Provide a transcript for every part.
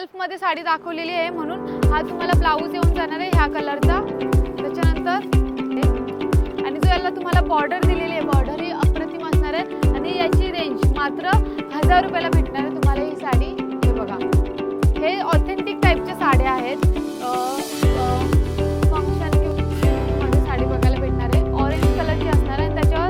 सेल्फमध्ये साडी दाखवलेली आहे म्हणून हा तुम्हाला ब्लाऊज येऊन जाणार आहे ह्या कलरचा। त्याच्यानंतर आणि जो याला तुम्हाला बॉर्डर दिलेली आहे, बॉर्डर ही अप्रतिम असणार आहे आणि याची रेंज मात्र 1000 रुपयाला भेटणार आहे तुम्हाला ही साडी। हे बघा, हे ऑथेंटिक टाईपच्या साड्या आहेत। फंक्शन मध्ये साडी बघायला भेटणार आहे, ऑरेंज कलरची असणार आहे आणि त्याच्यावर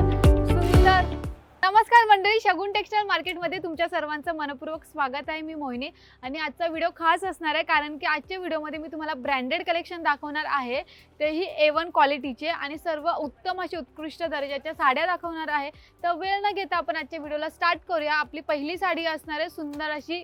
सुंदर। नमस्कार मंडळी, शगुन टेक्सटाईल मार्केटमध्ये तुमच्या सर्वांचं मनपूर्वक स्वागत आहे। मी मोहिनी आणि आजचा व्हिडिओ खास असणार आहे कारण की आजच्या व्हिडिओमध्ये मी तुम्हाला ब्रँडेड कलेक्शन दाखवणार आहे, तेही A1 क्वालिटीचे आणि सर्व उत्तम अशी उत्कृष्ट दर्जाच्या साड्या दाखवणार आहे। तर वेळ न घेता आपण आजच्या व्हिडिओला स्टार्ट करूया। आपली पहिली साडी असणार आहे सुंदर अशी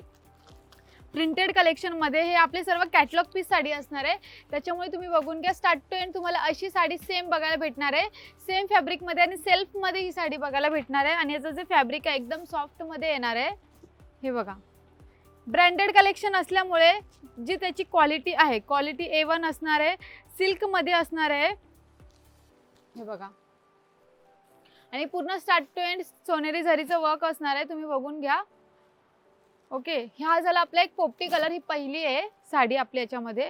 प्रिंटेड कलेक्शनमध्ये। हे आपले सर्व कॅटलॉग पीस साडी असणार आहे, त्याच्यामुळे तुम्ही बघून घ्या। स्टार्ट टू एंड तुम्हाला अशी साडी सेम बघायला भेटणार आहे, सेम फॅब्रिकमध्ये आणि सेल्फमध्ये ही साडी बघायला भेटणार आहे। आणि याचं जे फॅब्रिक आहे एकदम सॉफ्टमध्ये येणार आहे। हे बघा, ब्रँडेड कलेक्शन असल्यामुळे जी त्याची क्वालिटी आहे, क्वालिटी A1 असणार आहे, सिल्कमध्ये असणार आहे। हे बघा, आणि पूर्ण स्टार्ट टू एंड सोनेरी जरीचं वर्क असणार आहे, तुम्ही बघून घ्या। ओके, ह्या झाला आपला एक पोपटी कलर, ही पहिली आहे साडी आपल्या याच्यामध्ये।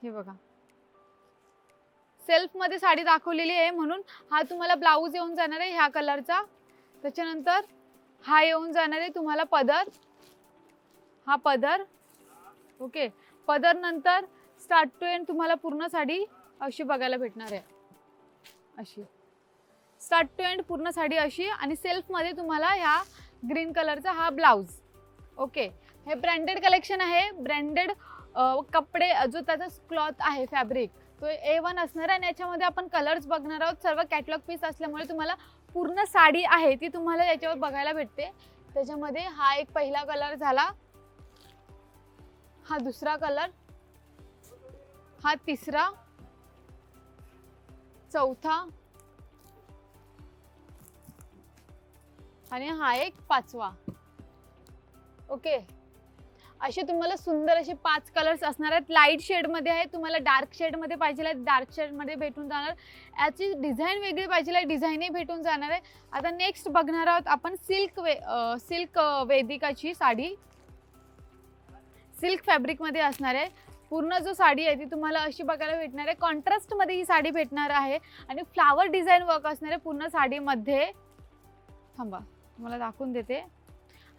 हे बघा, सेल्फमध्ये साडी दाखवलेली आहे म्हणून हा तुम्हाला ब्लाऊज येऊन जाणार आहे ह्या कलरचा। त्याच्यानंतर हा येऊन जाणार आहे तुम्हाला पदर, हा पदर। ओके, पदर नंतर स्टार्ट टू एंड तुम्हाला पूर्ण साडी अशी बघायला भेटणार आहे, अशी स्टार्ट टू एंड पूर्ण साडी अशी। आणि सेल्फमध्ये तुम्हाला ह्या ग्रीन कलरचा हा ब्लाऊज। ओके, हे ब्रँडेड कलेक्शन आहे, ब्रँडेड कपडे जो त्याचा क्लॉथ आहे, फॅब्रिक तो A1 असणार आहे। आणि याच्यामध्ये आपण कलर्स बघणार आहोत, सर्व कॅटलॉग पीस असल्यामुळे तुम्हाला पूर्ण साडी आहे ती तुम्हाला याच्यावर बघायला भेटते। त्याच्यामध्ये हा एक पहिला कलर झाला, हा दुसरा कलर, हा तिसरा, चौथा आणि हा एक पाचवा। ओके, असे तुम्हाला सुंदर असे 5 कलर्स असणार आहेत। लाईट शेडमध्ये आहे, तुम्हाला डार्क शेडमध्ये पाहिजे डार्क शेडमध्ये भेटून जाणार। याची डिझाईन वेगळी पाहिजे डिझाईनही भेटून जाणार आहे। आता नेक्स्ट बघणार आहोत आपण सिल्क वेदिकाची साडी, सिल्क फॅब्रिकमध्ये असणार आहे। पूर्ण जो साडी आहे ती तुम्हाला अशी बघायला भेटणार आहे, कॉन्ट्रास्टमध्ये ही साडी भेटणार आहे आणि फ्लावर डिझाईन वर्क असणार आहे पूर्ण साडीमध्ये। थांबा, तुम्हाला दाखवून देते।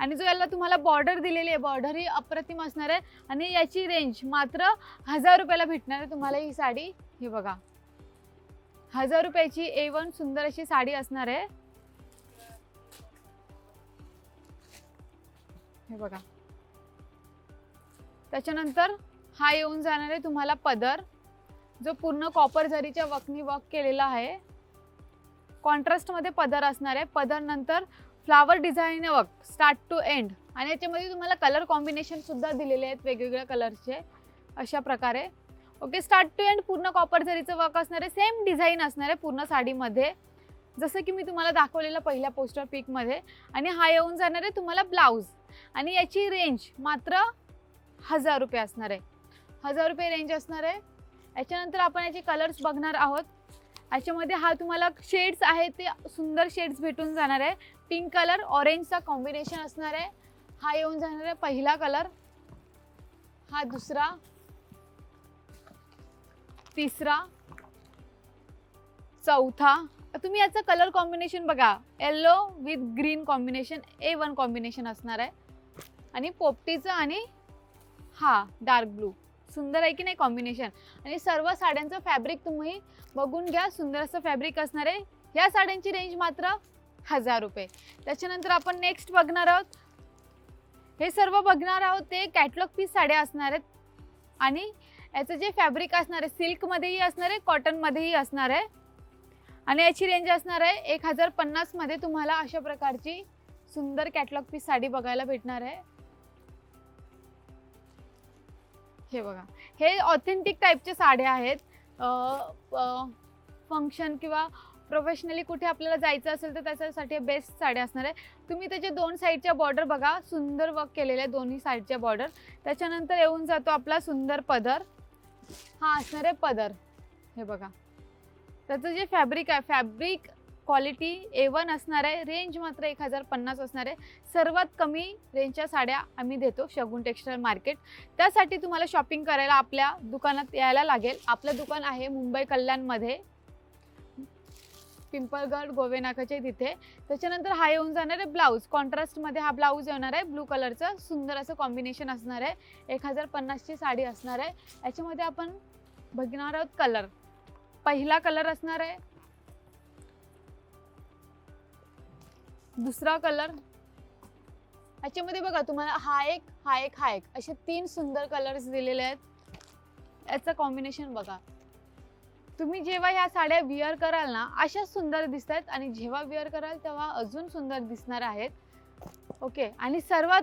आणि जो याला तुम्हाला बॉर्डर दिलेली आहे, बॉर्डर ही अप्रतिम असणार आहे आणि याची रेंज मात्र 1000 रुपयाला भेटणार आहे तुम्हाला ही साडी। हे बघा, 1000 रुपयाची A1 सुंदर अशी साडी असणार आहे। हे बघा, त्याच्यानंतर हा येऊन जाणार आहे तुम्हाला पदर, जो पूर्ण कॉपर जरीच्या वर्कनी वर्क केलेला आहे, कॉन्ट्रास्टमध्ये पदर असणार आहे। पदर नंतर flower design work start to end आणि याच्यामध्ये तुम्हाला कलर कॉम्बिनेशन सुद्धा दिलेले आहेत वेगवेगळ्या कलरचे अशा प्रकारे। ओके, स्टार्ट टू एंड पूर्ण कॉपर जरीचं वर्क असणार आहे, सेम डिझाईन असणार आहे पूर्ण साडीमध्ये जसं की मी तुम्हाला दाखवलेलं पहिल्या पोस्टर पिकमध्ये। आणि हा येऊन जाणार आहे तुम्हाला ब्लाऊज आणि याची रेंज मात्र 1000 रुपये असणार आहे, 1000 रुपये रेंज असणार आहे। याच्यानंतर आपण याचे कलर्स बघणार आहोत। याच्यामध्ये हा तुम्हाला शेड्स आहे ते सुंदर शेड्स भेटून जाणार आहे। पिंक कलर ऑरेंजचा कॉम्बिनेशन असणार आहे, हा येऊन जाणार आहे पहिला कलर, हा दुसरा, तिसरा, चौथा। तुम्ही याचं कलर कॉम्बिनेशन बघा, yellow with green combination A1 combination असणार आहे। आणि पोपटीचं आणि हा डार्क ब्लू, सुंदर आहे की नाही कॉम्बिनेशन। आणि सर्व साड्यांचं फॅब्रिक तुम्ही बघून घ्या, सुंदर असं फॅब्रिक असणार आहे। या साड्यांची रेंज मात्र 1000 रुपये। त्याच्यानंतर आपण नेक्स्ट बघणार आहोत, हे सर्व बघणार आहोत ते कॅटलॉग पीस साड्या असणार आहेत आणि याचं जे फॅब्रिक असणार आहे सिल्कमध्येही असणार आहे, कॉटनमध्येही असणार आहे। आणि याची रेंज असणार आहे 1050 मध्ये तुम्हाला अशा प्रकारची सुंदर कॅटलॉग पीस साडी बघायला भेटणार आहे। हे बघा, हे ऑथेंटिक टाईपच्या साड्या आहेत। फंक्शन किंवा प्रोफेशनली कुठे आपल्याला जायचं असेल तर त्याच्यासाठी बेस्ट साड्या असणार आहे। तुम्ही त्याचे दोन साईडच्या बॉर्डर बघा, सुंदर वर्क केलेले आहे दोन्ही साईडच्या बॉर्डर। त्याच्यानंतर येऊन जातो आपला सुंदर पदर, हा असणार आहे पदर। हे बघा, त्याचं जे फॅब्रिक आहे, फॅब्रिक क्वालिटी A1 असणार आहे, रेंज मात्र 1050 असणार आहे. सर्वात कमी रेंजच्या साड्या आम्ही देतो शगुन टेक्सटाईल मार्केट. त्यासाठी तुम्हाला शॉपिंग करायला आपल्या दुकानात यायला लागेल. आपलं दुकान आहे मुंबई कल्याणमध्ये, पिंपळगड गोवेनाकाच्या तिथे. त्याच्यानंतर हा येऊन जाणार आहे ब्लाऊज, कॉन्ट्रास्टमध्ये हा ब्लाऊज येणार आहे ब्लू कलरचं. सुंदर असं कॉम्बिनेशन असणार आहे. 1050ची साडी असणार आहे. याच्यामध्ये आपण बघणार आहोत कलर. पहिला कलर असणार आहे, दुसरा कलर. याच्यामध्ये बघा तुम्हाला हा एक असे 3 सुंदर कलर्स दिलेले आहेत. याचं कॉम्बिनेशन बघा. तुम्ही जेव्हा ह्या साड्या विअर कराल ना, अशा सुंदर दिसतात आणि जेव्हा विअर कराल तेव्हा अजून सुंदर दिसणार आहेत. ओके. आणि सर्वात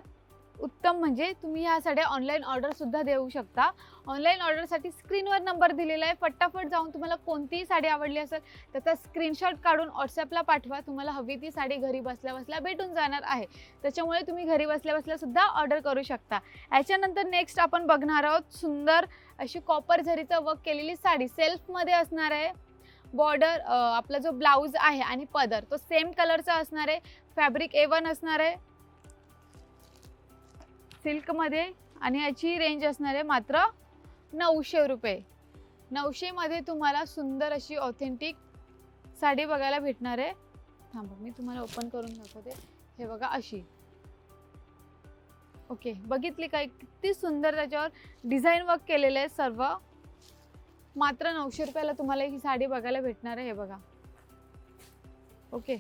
उत्तम म्हणजे तुम्ही ह्या साड्या ऑनलाईन ऑर्डर सुद्धा देऊ शकता. ऑनलाईन ऑर्डरसाठी स्क्रीनवर नंबर दिलेला आहे. फटाफट जाऊन तुम्हाला कोणतीही साडी आवडली असेल त्याचा स्क्रीनशॉट काढून व्हॉट्सॲपला पाठवा. तुम्हाला हवी ती साडी घरी बसल्या बसल्या भेटून जाणार आहे. त्याच्यामुळे तुम्ही घरी बसल्या बसल्या सुद्धा ऑर्डर करू शकता. याच्यानंतर नेक्स्ट आपण बघणार आहोत सुंदर अशी कॉपर झरीचं वर्क केलेली साडी. सेल्फमध्ये असणार आहे. बॉर्डर, आपला जो ब्लाऊज आहे आणि पदर तो सेम कलरचा असणार आहे. फॅब्रिक A1 असणार आहे सिल्कमध्ये आणि याची रेंज असणार आहे मात्र 900 रुपये. 900 मध्ये तुम्हाला सुंदर अशी ऑथेंटिक साडी बघायला भेटणार आहे. थांबा मी तुम्हाला ओपन करून दाखवते. हे बघा अशी. ओके, बघितली काय किती सुंदर त्याच्यावर डिझाईन वर्क केलेले आहे सर्व. मात्र 900 रुपयाला तुम्हाला ही साडी बघायला भेटणार आहे. हे बघा. ओके.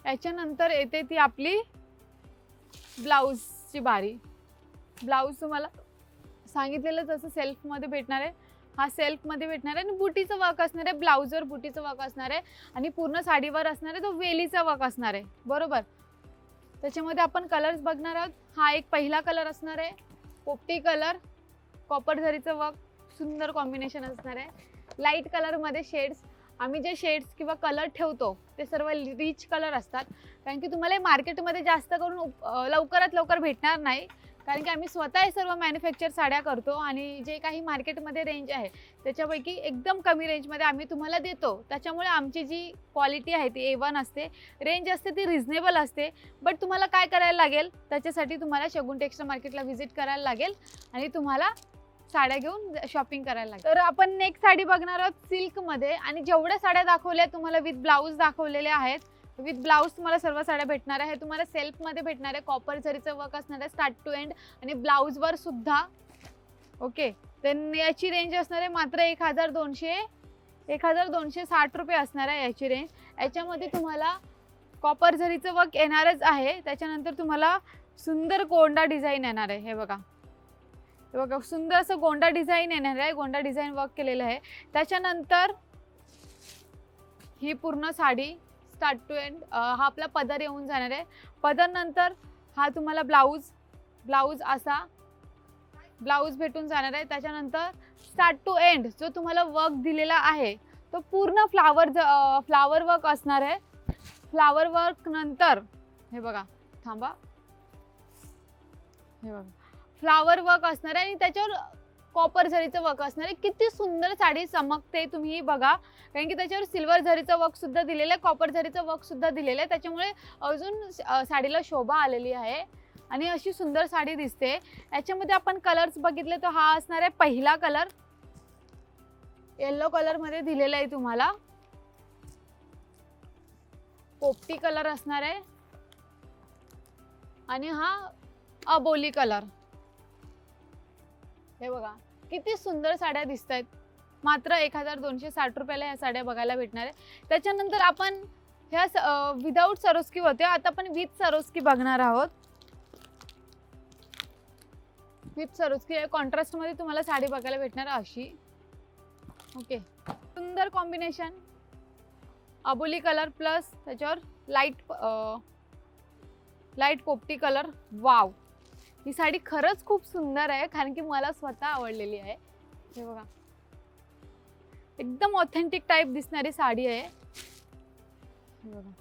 याच्यानंतर येते ती आपली ब्लाऊजची बारी. ब्लाऊज तुम्हाला सांगितलेलं जसं सेल्फमध्ये भेटणार आहे. हा सेल्फमध्ये भेटणार आहे आणि बुटीचं वर्क असणार आहे. ब्लाऊजवर बुटीचं वर्क असणार आहे आणि पूर्ण साडीवर असणार आहे तो वेलीचा वर्क असणार आहे. बरोबर. त्याच्यामध्ये आपण कलर्स बघणार आहोत. हा एक पहिला कलर असणार आहे पोपटी कलर, कॉपर झरीचं वर्क, सुंदर कॉम्बिनेशन असणार आहे. लाईट कलरमध्ये शेड्स. आम्ही जे शेड्स किंवा कलर ठेवतो ते सर्व रिच कलर असतात, कारण की तुम्हाला मार्केटमध्ये जास्त करून लवकरात लवकर भेटणार नाही. कारण की आम्ही स्वतः हे सर्व मॅन्युफॅक्चर साड्या करतो आणि जे काही मार्केटमध्ये रेंज आहे त्याच्यापैकी एकदम कमी रेंजमध्ये आम्ही तुम्हाला देतो. त्याच्यामुळे आमची जी क्वालिटी आहे ती A1 असते. रेंज असते ती रिझनेबल असते. बट तुम्हाला काय करायला लागेल, त्याच्यासाठी तुम्हाला शगुन टेक्सटाईल मार्केटला व्हिजिट करायला लागेल आणि तुम्हाला साड्या घेऊन शॉपिंग करायला लागेल. तर आपण नेक्स्ट साडी बघणार आहोत सिल्कमध्ये आणि जेवढ्या साड्या दाखवल्या तुम्हाला विथ ब्लाऊज दाखवलेल्या आहेत. विथ ब्लाऊज तुम्हाला सर्व साड्या भेटणार आहे. तुम्हाला सेल्फमध्ये भेटणार आहे. कॉपर झरीचं वर्क असणार आहे स्टार्ट टू एंड आणि ब्लाऊजवर सुद्धा. ओके. तर याची रेंज असणार आहे मात्र 1260 रुपये असणार आहे याची रेंज. याच्यामध्ये तुम्हाला कॉपर झरीचं वर्क येणारच आहे. त्याच्यानंतर तुम्हाला सुंदर गोंडा डिझाईन येणार आहे. हे बघा. हे बघा सुंदर असं गोंडा डिझाईन येणार आहे. गोंडा डिझाईन वर्क केलेलं आहे. त्याच्यानंतर ही पूर्ण साडी स्टार्ट टू एंड हा आपला पदर येऊन जाणार आहे. पदर नंतर हा तुम्हाला ब्लाऊज असा ब्लाऊज भेटून जाणार आहे. त्याच्यानंतर स्टार्ट टू एंड जो तुम्हाला वर्क दिलेला आहे तो पूर्ण फ्लावर वर्क असणार आहे. फ्लावर वर्क नंतर हे बघा. थांबा. हे बघा फ्लावर वर्क असणार आहे आणि त्याच्यावर कॉपर झरीचं वर्क असणार आहे. किती सुंदर साडी चमकते तुम्ही बघा, कारण की त्याच्यावर सिल्वर झरीचं वर्क सुद्धा दिलेलं आहे, कॉपर झरीचं वर्क सुद्धा दिलेलं आहे. त्याच्यामुळे अजून साडीला शोभा आलेली आहे आणि अशी सुंदर साडी दिसते. याच्यामध्ये आपण कलर्स बघितले तर हा असणार आहे पहिला कलर. येलो कलरमध्ये दिलेला आहे तुम्हाला. पोपटी कलर असणार आहे आणि हा अबोली कलर. हे बघा किती सुंदर साड्या दिसत आहेत. मात्र 1260 रुपयाला ह्या साड्या बघायला भेटणार आहे. त्याच्यानंतर आपण ह्या विदाऊट सरोस्की होते, आता आपण विथ सरोस्की बघणार आहोत. विथ सरोस्की कॉन्ट्रास्टमध्ये तुम्हाला साडी बघायला भेटणार अशी. ओके. सुंदर कॉम्बिनेशन. अबोली कलर प्लस त्याच्यावर लाईट पोपटी कलर. वाव, ही साडी खरंच खूप सुंदर आहे, कारण की मला स्वतः आवडलेली आहे. हे बघा एकदम ऑथेंटिक टाइप दिसणारी साडी आहे. हे बघा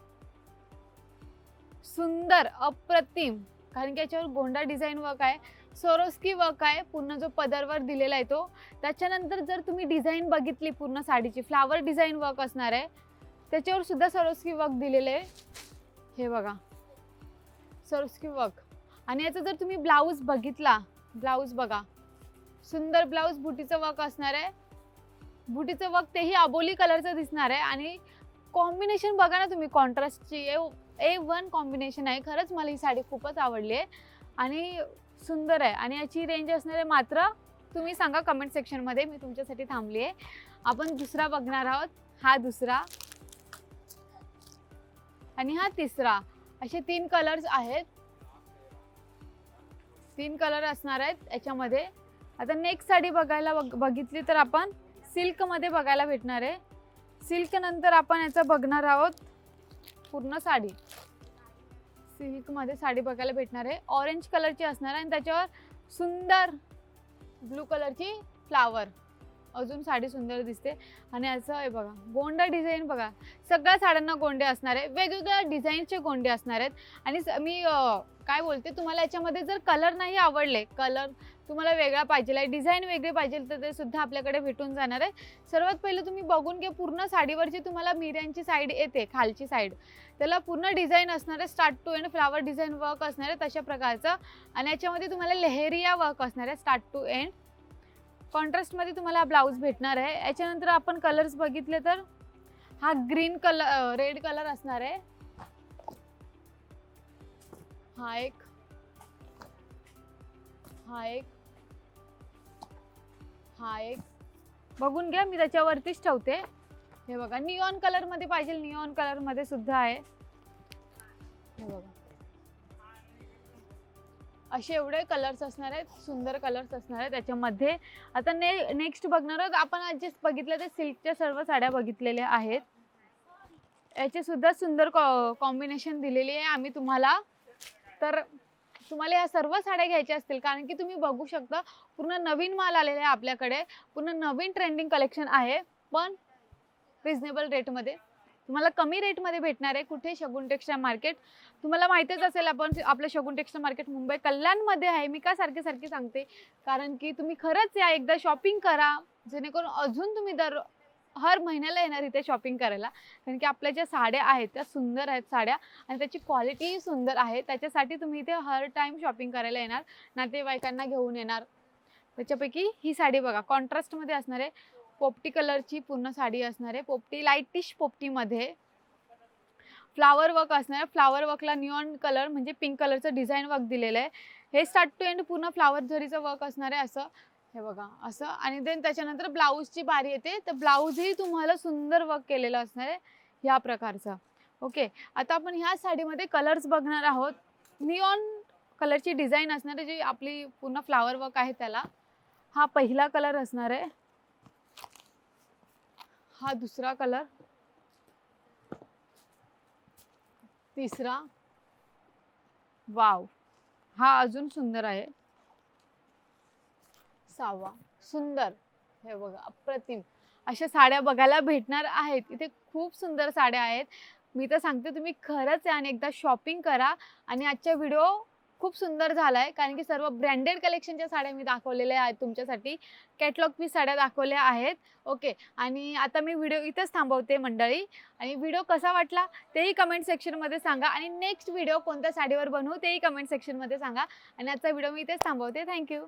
सुंदर अप्रतिम, कारण की याच्यावर गोंडा डिझाईन वर्क आहे. सोरोस्की वर्क आहे, पूर्ण जो पदरवर दिलेला आहे तो. त्याच्यानंतर जर तुम्ही डिझाईन बघितली पूर्ण साडीची, फ्लावर डिझाईन वर्क असणार आहे, त्याच्यावर सुद्धा सोरोस्की वर्क दिलेले आहे. हे बघा सोरोस्की वर्क. आणि याचा जर तुम्ही ब्लाऊज बघितला, ब्लाऊज बघा, सुंदर ब्लाऊज, बुटीचं वर्क असणार आहे. बुटीचं वर्क तेही अबोली कलरचं दिसणार आहे. आणि कॉम्बिनेशन बघा ना तुम्ही, कॉन्ट्रास्टची A1 कॉम्बिनेशन आहे. खरंच मला ही साडी खूपच आवडली आहे आणि सुंदर आहे. आणि याची रेंज असणार आहे मात्र, तुम्ही सांगा कमेंट सेक्शनमध्ये, मी तुमच्यासाठी थांबली आहे. आपण दुसरा बघणार आहोत. हा दुसरा आणि हा तिसरा, असे 3 कलर्स आहेत. 3 कलर असणार आहेत याच्यामध्ये. आता नेक्स्ट साडी बघायला बघितली तर आपण सिल्कमध्ये बघायला भेटणार आहे. सिल्क नंतर आपण याचं बघणार आहोत पूर्ण साडी. सिल्कमध्ये साडी बघायला भेटणार आहे. ऑरेंज कलरची असणार आहे आणि त्याच्यावर सुंदर ब्लू कलरची फ्लावर. अजून साडी सुंदर दिसते. आणि असं आहे बघा, गोंडा डिझाईन बघा. सगळ्या साड्यांना गोंडे असणार आहे, वेगवेगळ्या डिझाईनचे गोंडे असणार आहेत. आणि मी काय बोलते, तुम्हाला याच्यामध्ये जर कलर नाही आवडले, कलर तुम्हाला वेगळा पाहिजे, डिझाईन वेगळी पाहिजे, तर ते सुद्धा आपल्याकडे भेटून जाणार आहे. सर्वात पहिलं तुम्ही बघून घ्या, पूर्ण साडीवरची तुम्हाला मिऱ्यांची साईड येते, खालची साईड, त्याला पूर्ण डिझाईन असणार आहे. Start to end flower design work असणार आहे तशा प्रकारचं. आणि याच्यामध्ये तुम्हाला लेहेरिया वर्क असणार आहे स्टार्ट टू एंड. कॉन्ट्रास्टमध्ये तुम्हाला ब्लाऊज भेटणार आहे. याच्यानंतर आपण कलर्स बघितले तर हा ग्रीन कलर, रेड कलर असणार आहे. हा एक, हा एक, हा एक बघून घ्या, मी त्याच्यावरतीच ठेवते. हे बघा, निऑन कलर मध्ये पाहिजे, निऑन कलर मध्ये सुद्धा आहे. हे बघा, असे एवढे कलर्स असणार आहेत, सुंदर कलर्स असणार आहेत त्याच्यामध्ये. आता नेक्स्ट बघणार आहोत आपण. आज जे बघितलं ते सिल्कच्या सर्व साड्या बघितलेल्या आहेत. याचे सुद्धा सुंदर कॉम्बिनेशन दिलेली आहे आम्ही तुम्हाला. तर तुम्हाला या सर्व साड्या घ्यायच्या असतील, कारण की तुम्ही बघू शकता पूर्ण नवीन माल आलेला आहे आपल्याकडे, पूर्ण नवीन ट्रेंडिंग कलेक्शन आहे, पण रिजनेबल रेटमध्ये तुम्हाला कमी रेटमध्ये भेटणार आहे. कुठे? शगुन टेक्सटाईल मार्केट. तुम्हाला माहितीच असेल, आपण आपलं शगुन टेक्सटाईल मार्केट मुंबई कल्याणमध्ये आहे. मी का सारखी सांगते, कारण की तुम्ही खरंच या, एकदा शॉपिंग करा, जेणेकरून अजून तुम्ही हर महिन्याला येणार इथे शॉपिंग करायला. कारण की आपल्या ज्या साड्या आहेत त्या सुंदर आहेत साड्या, आणि त्याची क्वालिटीही सुंदर आहे. त्याच्यासाठी तुम्ही इथे हर टाईम शॉपिंग करायला येणार, नातेवाईकांना घेऊन येणार. त्याच्यापैकी ही साडी बघा, कॉन्ट्रास्टमध्ये असणार आहे. पोपटी कलरची पूर्ण साडी असणार आहे. पोपटी, लाईटिश पोपटीमध्ये फ्लावर वर्क असणार आहे. फ्लावर वर्कला निऑन कलर म्हणजे पिंक कलरचं डिझाईन वर्क दिलेलं आहे. हे स्टार्ट टू एंड पूर्ण फ्लावर जरीचं वर्क असणार आहे असं. हे बघा असं. आणि देन त्याच्यानंतर ब्लाऊजची बारी येते, तर ब्लाऊजही तुम्हाला सुंदर वर्क केलेलं असणार आहे ह्या प्रकारचं. ओके, आता आपण ह्या साडीमध्ये कलर्स बघणार आहोत. निऑन कलरची डिझाईन असणार आहे, जी आपली पूर्ण फ्लावर वर्क आहे त्याला. हा पहिला कलर असणार आहे. हा दुसरा कलर, तिसरा, वाव, हा अजून सुंदर आहे, 6वा, सुंदर. हे बघा, अप्रतिम अशा साड्या बघायला भेटणार आहेत इथे. खूप सुंदर साड्या आहेत. मी तर सांगते, तुम्ही खरंच या आणि एकदा शॉपिंग करा. आणि आजचा व्हिडिओ खूप सुंदर झाला आहे, कारण की सर्व ब्रँडेड कलेक्शनच्या साड्या मी दाखवलेल्या आहेत तुमच्यासाठी. कॅटलॉग पीस साड्या दाखवल्या आहेत. ओके, आणि आता मी व्हिडिओ इथंच थांबवते मंडळी. आणि व्हिडिओ कसा वाटला तेही कमेंट सेक्शनमध्ये सांगा. आणि नेक्स्ट व्हिडिओ कोणत्या साडीवर बनवू तेही कमेंट सेक्शनमध्ये सांगा. आणि आजचा व्हिडिओ मी इथेच थांबवते. थँक्यू.